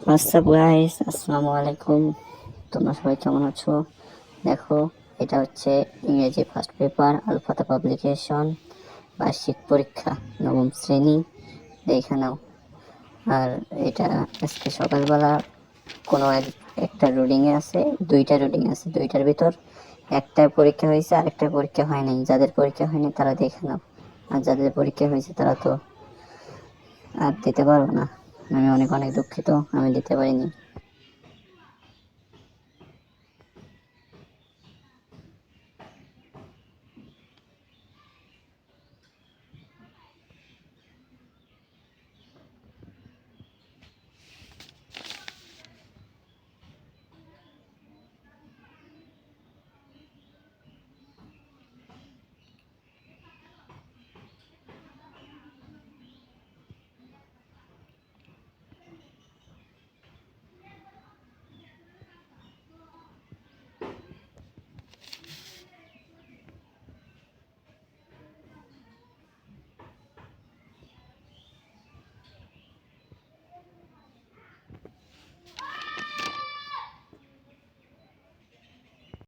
WhatsApp guys, আসসালামু আলাইকুম। তোমরা সবাই কেমন আছো? দেখো, এটা হচ্ছে ইংরেজি ফার্স্ট পেপার, আলফাতা পাবলিকেশন, বার্ষিক পরীক্ষা, নবম শ্রেণী। দেখে নাও। আর এটা আজকে সকালবেলা কোনো একটা রুডিংয়ে আছে, দুইটা রুডিং আছে, দুইটার ভিতর একটা পরীক্ষা হয়েছে আর একটা পরীক্ষা হয়নি। যাদের পরীক্ষা হয়নি তারা দেখে নাও, আর যাদের পরীক্ষা হয়েছে তারা তো আর দিতে পারবো না। আমি অনেক অনেক দুঃখিত, আমি দিতে পারিনি।